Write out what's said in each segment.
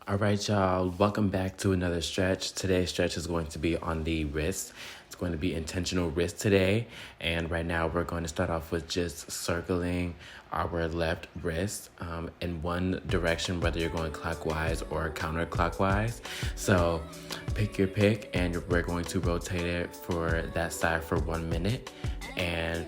All right, y'all, welcome back to another stretch. Today's stretch is going to be on the wrist. It's going to be intentional wrist today. And right now we're going to start off with just circling our left wrist in one direction, whether you're going clockwise or counterclockwise. So pick your pick and we're going to rotate it for that side for 1 minute. And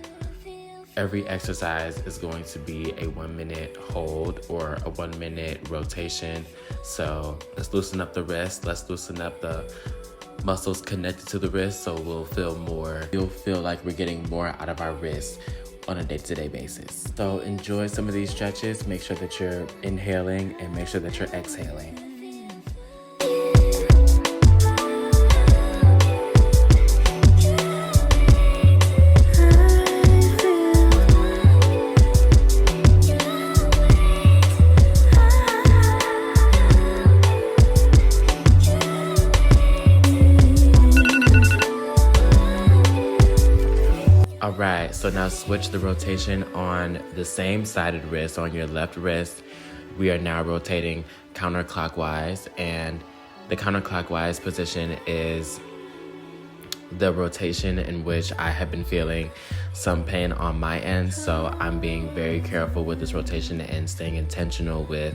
every exercise is going to be a 1 minute hold or a 1 minute rotation. So let's loosen up the wrist. Let's loosen up the muscles connected to the wrist so you'll feel like we're getting more out of our wrist on a day-to-day basis. So enjoy some of these stretches. Make sure that you're inhaling and make sure that you're exhaling. All right, so now switch the rotation on the same sided wrist, on your left wrist. We are now rotating counterclockwise, and the counterclockwise position is the rotation in which I have been feeling some pain on my end. So I'm being very careful with this rotation and staying intentional with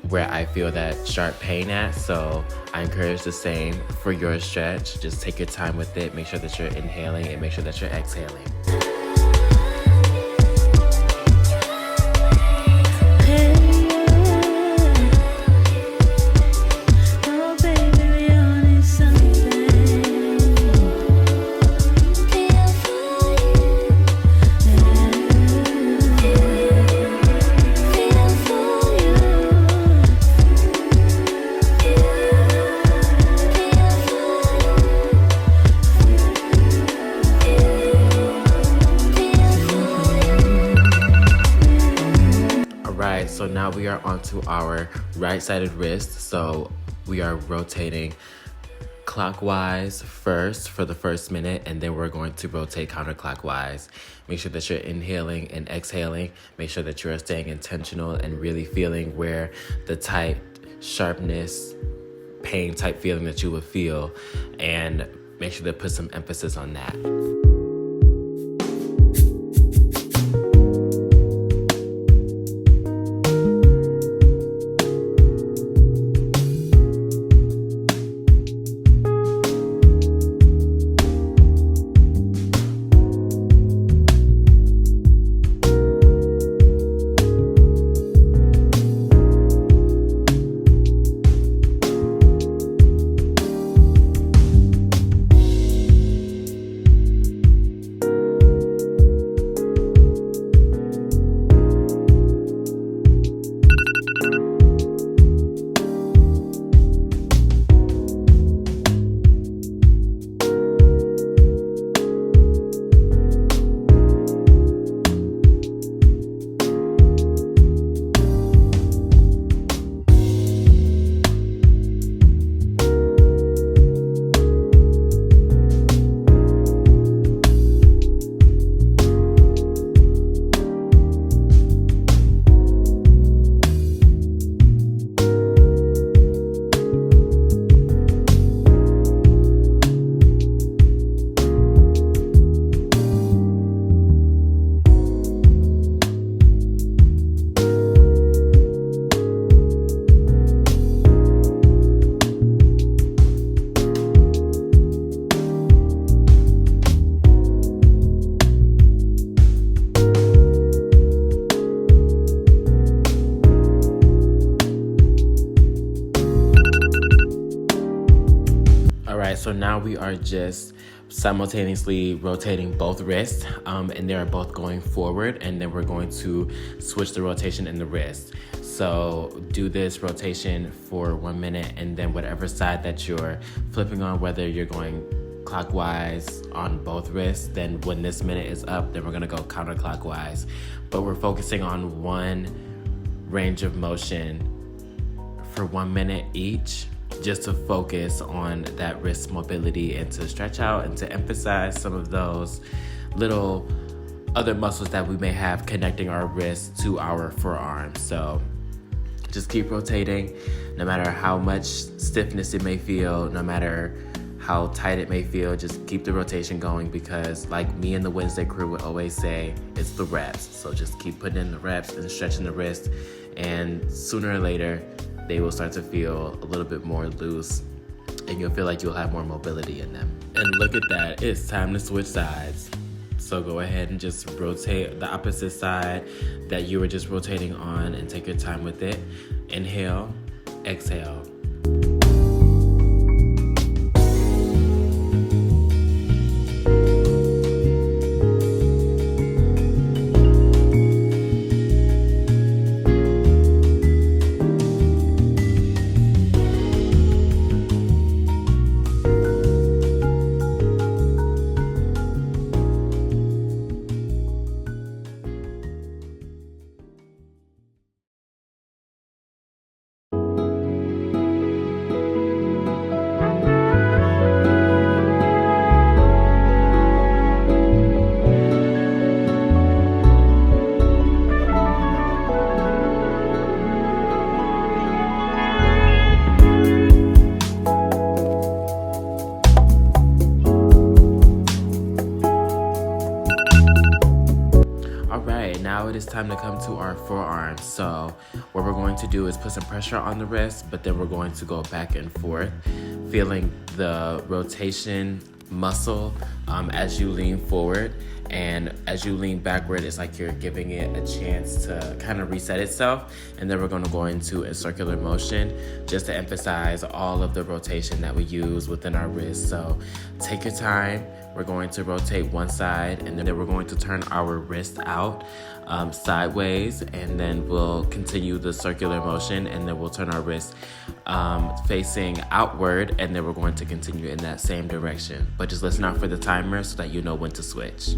where I feel that sharp pain at. So I encourage the same for your stretch. Just take your time with it. Make sure that you're inhaling and make sure that you're exhaling. So now we are onto our right-sided wrist. So we are rotating clockwise first for the first minute, and then we're going to rotate counterclockwise. Make sure that you're inhaling and exhaling. Make sure that you are staying intentional and really feeling where the tight sharpness, pain type feeling that you would feel, and make sure to put some emphasis on that. So now we are just simultaneously rotating both wrists, and they are both going forward, and then we're going to switch the rotation in the wrist. So do this rotation for 1 minute, and then whatever side that you're flipping on, whether you're going clockwise on both wrists, then when this minute is up, then we're gonna go counterclockwise. But we're focusing on one range of motion for 1 minute each, just to focus on that wrist mobility and to stretch out and to emphasize some of those little other muscles that we may have connecting our wrists to our forearms. So Just keep rotating, no matter how much stiffness it may feel, no matter how tight it may feel, just keep the rotation going, because like me and the Wednesday crew would always say, it's the reps. So just keep putting in the reps and stretching the wrist, and sooner or later, they will start to feel a little bit more loose, and you'll feel like you'll have more mobility in them. And look at that, it's time to switch sides. So go ahead and just rotate the opposite side that you were just rotating on, and take your time with it. Inhale, exhale. Now it is time to come to our forearms. So what we're going to do is put some pressure on the wrist, but then we're going to go back and forth, feeling the rotation muscle as you lean forward. And as you lean backward, it's like you're giving it a chance to kind of reset itself. And then we're going to go into a circular motion just to emphasize all of the rotation that we use within our wrist. So take your time. We're going to rotate one side, and then we're going to turn our wrist out sideways, and then we'll continue the circular motion, and then we'll turn our wrist facing outward, and then we're going to continue in that same direction. But just listen out for the timer so that you know when to switch.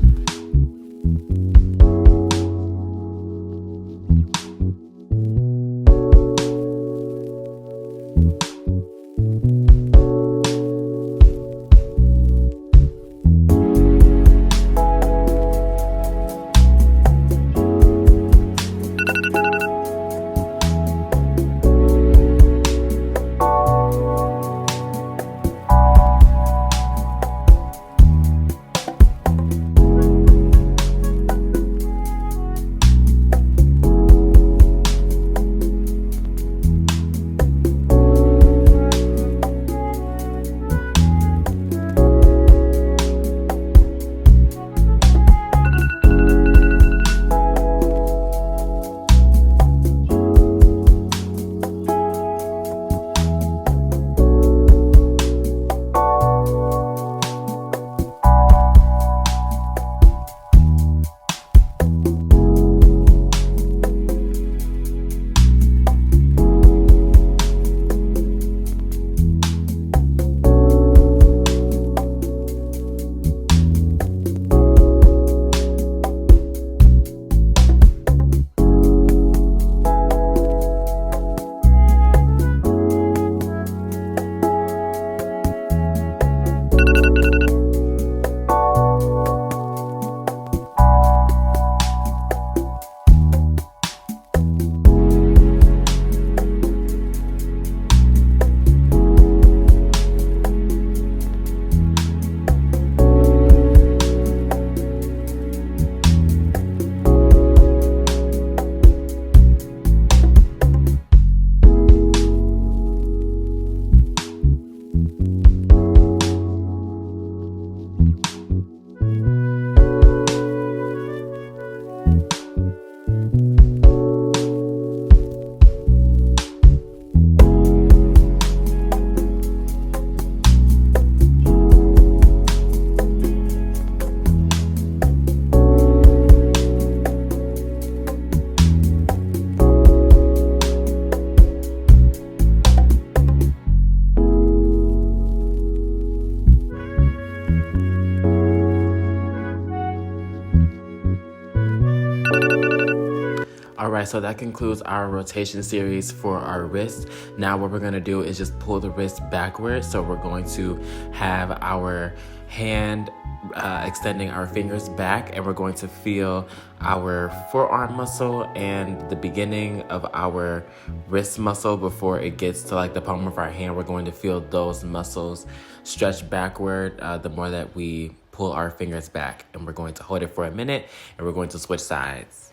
Alright, so that concludes our rotation series for our wrist. Now what we're going to do is just pull the wrist backwards. So we're going to have our hand extending our fingers back, and we're going to feel our forearm muscle and the beginning of our wrist muscle before it gets to like the palm of our hand. We're going to feel those muscles stretch backward the more that we pull our fingers back. And we're going to hold it for a minute, and we're going to switch sides.